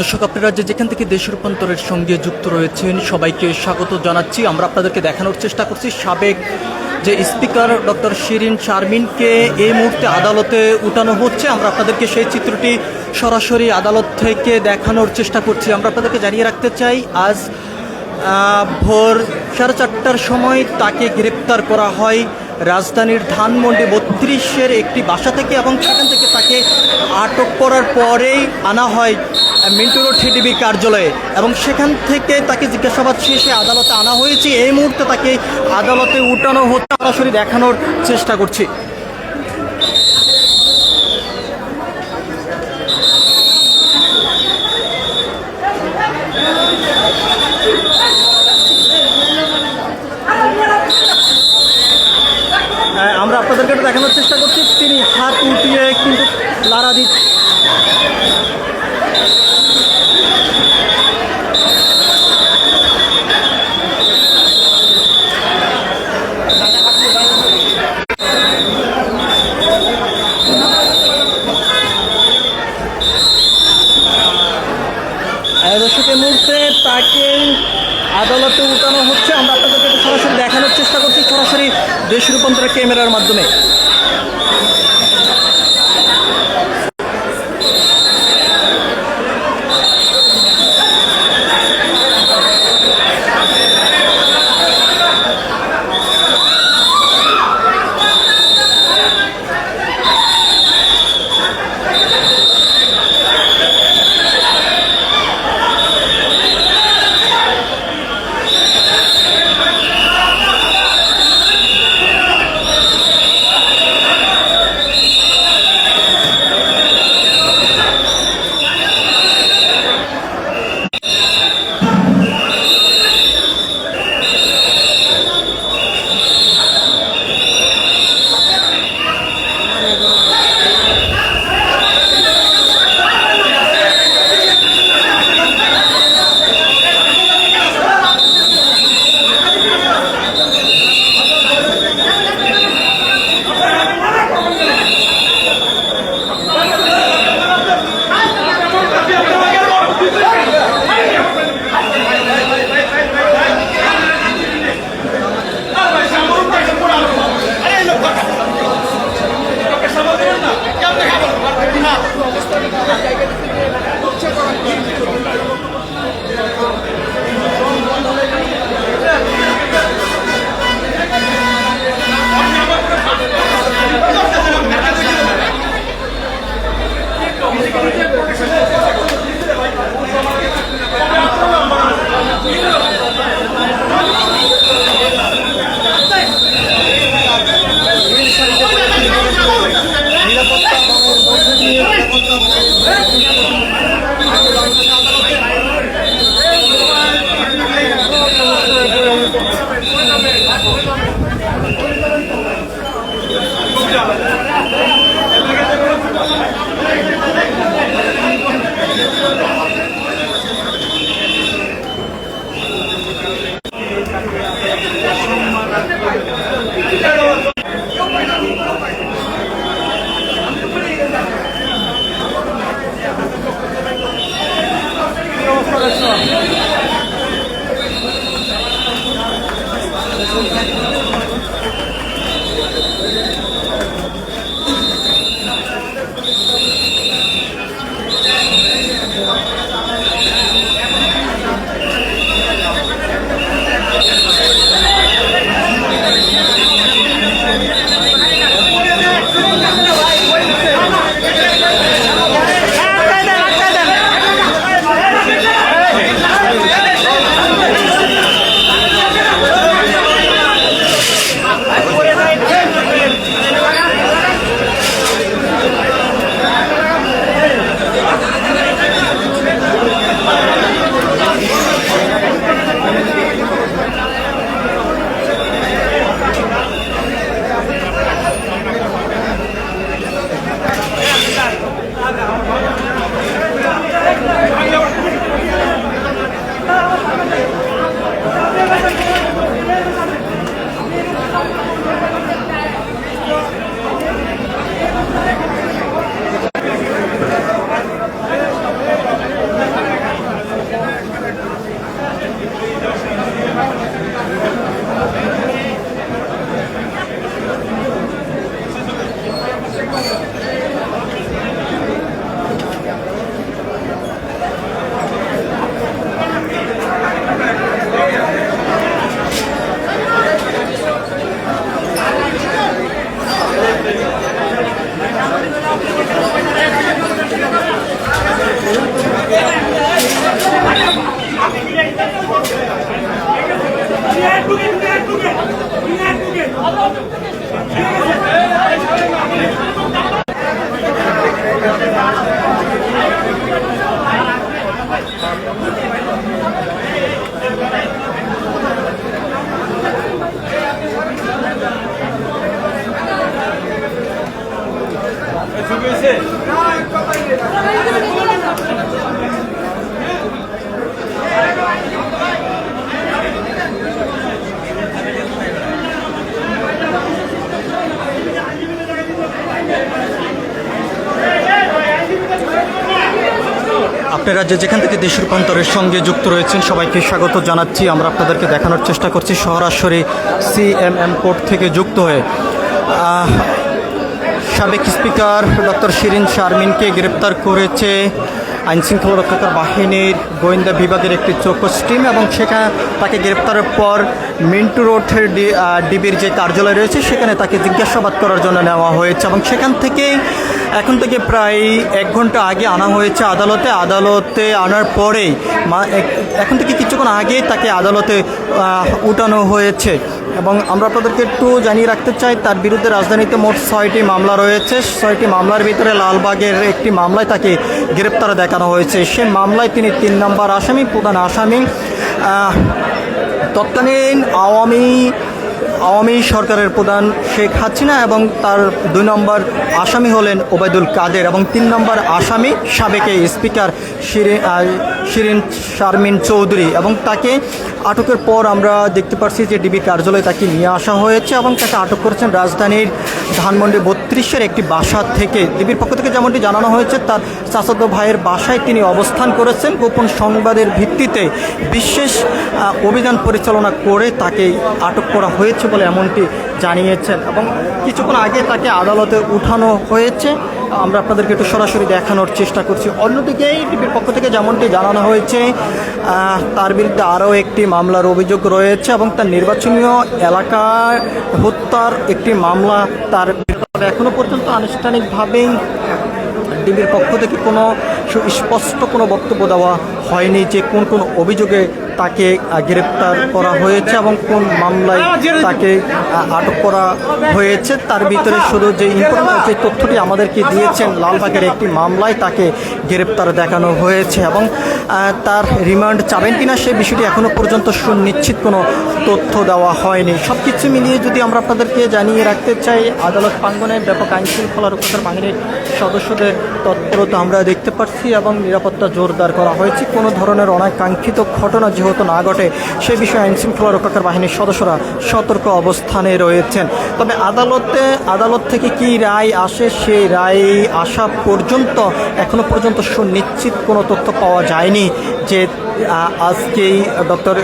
দর্শক আপনারা যেখান থেকে দেশ রূপান্তরের সঙ্গে যুক্ত রয়েছেন সবাইকে স্বাগত জানাচ্ছি। আমরা আপনাদেরকে দেখানোর চেষ্টা করছি সাবেক যে স্পিকার ডক্টর শিরিন শারমিনকে এই মুহূর্তে আদালতে উঠানো হচ্ছে। আমরা আপনাদেরকে সেই চিত্রটি সরাসরি আদালত থেকে দেখানোর চেষ্টা করছি। আমরা আপনাদেরকে জানিয়ে রাখতে চাই, আজ ভোর 4:30টার সময় তাকে গ্রেপ্তার করা হয় রাজধানীর ধানমন্ডি 32-এর একটি বাসা থেকে, এবং সেখান থেকে তাকে আটক করার পরেই আনা হয় মিন্টু রোড টিভি কার্যালয়ে, এবং সেখান থেকে তাকে জিজ্ঞাসাবাদ শেষে আদালতে আনা হয়েছে। এই মুহূর্তে তাকে আদালতে উঠানো হচ্ছে, সরাসরি দেখানোর চেষ্টা করছি। আমরা আপনাদেরকে এটা দেখানোর চেষ্টা করছি, তিনি হাত উঠিয়ে কিন্তু লাড়া দিচ্ছে। দর্শক, এই মুহূর্তে তাকে আদালতে উঠানো হচ্ছে। আমরা আপনাদেরকে সরাসরি দেখানোর চেষ্টা করছি, সরাসরি দেশ রূপান্তরের ক্যামেরার মাধ্যমে। আপনারা যেখান থেকে দেশ রূপান্তরের সঙ্গে যুক্ত রয়েছেন সবাইকে স্বাগত জানাচ্ছি। আমরা আপনাদেরকে দেখানোর চেষ্টা করছি সরাসরি সিএমএম কোর্ট থেকে যুক্ত হয়ে সাবেক স্পিকার ডক্টর শিরিন শারমিনকে গ্রেপ্তার করেছে আইনশৃঙ্খলা রক্ষাকার বাহিনীর গোয়েন্দা বিভাগের একটি চৌকস টিম, এবং সেখানে তাকে গ্রেপ্তারের পর মিন্টু রোডের ডিবির যে কার্যালয় রয়েছে সেখানে তাকে জিজ্ঞাসাবাদ করার জন্য নেওয়া হয়েছে, এবং সেখান থেকে এখন থেকে প্রায় 1 ঘন্টা আগে আনা হয়েছে আদালতে আনার পরেই এখন থেকে কিছুক্ষণ আগেই তাকে আদালতে উঠানো হয়েছে। এবং আমরা আপনাদেরকে একটু জানিয়ে রাখতে চাই, তার বিরুদ্ধে রাজধানীতে মোট 6টি মামলা রয়েছে। 6টি মামলার ভিতরে লালবাগের একটি মামলায় তাকে গ্রেপ্তার দেখানো হয়েছে। সে মামলায় তিনি 3 নম্বর আসামি, প্রধান আসামি। তৎকালীন আওয়ামী সরকারের প্রধান শেখ হাসিনা, এবং তার 2 নম্বর আসামি হলেন ওবায়দুল কাদের, এবং 3 নম্বর আসামি সাবেক স্পিকার শিরিন শারমিন চৌধুরী। এবং তাকে আটকের পর আমরা দেখতে পাচ্ছি যে ডিবি কার্যালয়ে তাকে নিয়ে আসা হয়েছে, এবং তাকে আটক করেছেন রাজধানীর ধানমন্ডি 32-এর একটি বাসা থেকে। ডিবির পক্ষ থেকে যেমনটি জানানো হয়েছে, তার চাচাতো ভাইয়ের বাসায় তিনি অবস্থান করেছেন। গোপন সংবাদের ভিত্তিতে বিশেষ অভিযান পরিচালনা করে তাকে আটক করা হয়েছে বলে এমনটি জানিয়েছেন, এবং কিছুক্ষণ আগে তাকে আদালতে উঠানো হয়েছে। আমরা আপনাদেরকে একটু সরাসরি দেখানোর চেষ্টা করছি। অন্যদিকে ডিবির পক্ষ থেকে যেমনটি জানানো হয়েছে, তার বিরুদ্ধে আরও একটি মামলার অভিযোগ রয়েছে, এবং তার নির্বাচনীয় এলাকায় হত্যার একটি মামলা তার বিরুদ্ধে। এখনও পর্যন্ত আনুষ্ঠানিকভাবেই ডিবির পক্ষ থেকে কোনো সুস্পষ্ট কোনো বক্তব্য দেওয়া হয়নি যে কোন কোন অভিযোগে তাকে গ্রেপ্তার করা হয়েছে এবং কোন মামলায় তাকে আটক করা হয়েছে। তার ভিতরে শুধু যে যে তথ্যটি আমাদেরকে দিয়েছেন, লালবাগের একটি মামলায় তাকে গ্রেপ্তার দেখানো হয়েছে, এবং তার রিমান্ড চাবেন কিনা সে বিষয়টি এখনও পর্যন্ত সুনিশ্চিত কোনো তথ্য দেওয়া হয়নি। সব কিছু মিলিয়ে যদি আমরা আপনাদেরকে জানিয়ে রাখতে চাই, আদালত প্রাঙ্গণে ব্যাপক আইনশৃঙ্খলা রক্ষাকার বাহিনীর সদস্যদের তৎপরতা আমরা দেখতে পাচ্ছি, এবং নিরাপত্তা জোরদার করা হয়েছে। কোনো ধরনের অনাকাঙ্ক্ষিত ঘটনা যেহেতু না ঘটে সে বিষয়ে আইনশৃঙ্খলা রক্ষাকার বাহিনীর সদস্যরা সতর্ক অবস্থানে রয়েছেন। তবে আদালত থেকে কি রায় আসে, সেই রায় আসা পর্যন্ত এখনো পর্যন্ত সুনিশ্চিত কোনো তথ্য পাওয়া যায়নি যে আজকেই ডক্টর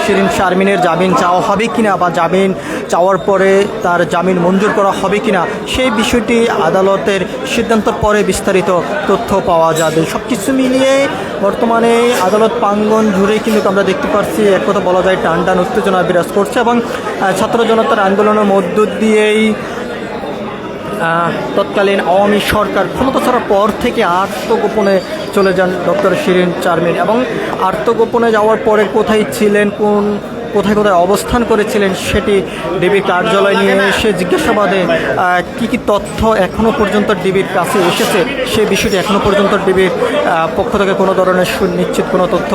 শিরিন শারমিনের জামিন চাওয়া হবে কিনা, বা জামিন চাওয়ার পরে তার জামিন মঞ্জুর করা হবে কিনা, সেই বিষয়টি আদালতের সিদ্ধান্তের পরে বিস্তারিত তথ্য পাওয়া যাবে। সব কিছু মিলিয়ে বর্তমানে আদালত প্রাঙ্গণ জুড়ে কিন্তু আমরা দেখতে পাচ্ছি এক কথা বলা যায় টানটান উত্তেজনা বিরাজ করছে, এবং ছাত্র জনতার আন্দোলনের মধ্য দিয়েই তৎকালীন আওয়ামী সরকার ক্ষমতা ছাড়ার পর থেকে আত্মগোপনে চলে যান ডক্টর শিরিন শারমিন, এবং আত্মগোপনে যাওয়ার পরে কোথায় ছিলেন, কোথায় অবস্থান করেছিলেন সেটি ডিবি কার্যালয় নিয়ে এসে জিজ্ঞাসাবাদে কি তথ্য এখনও পর্যন্ত ডিবির কাছে এসেছে সে বিষয়টি এখনও পর্যন্ত ডিবির পক্ষ থেকে কোনো ধরনের সুনিশ্চিত কোনো তথ্য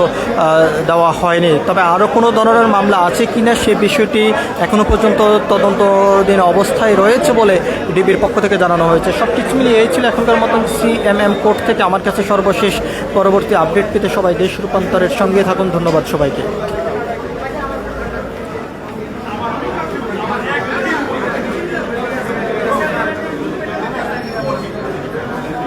দেওয়া হয়নি। তবে আরও কোনো ধরনের মামলা আছে কি না সে বিষয়টি এখনও পর্যন্ত তদন্তাধীন অবস্থায় রয়েছে বলে ডিবির পক্ষ থেকে জানানো হয়েছে। সব কিছু মিলিয়ে এই ছিল এখনকার মতন সিএমএম কোর্ট থেকে আমার কাছে সর্বশেষ। পরবর্তী আপডেট পেতে সবাই দেশ রূপান্তরের সঙ্গে থাকুন। ধন্যবাদ সবাইকে।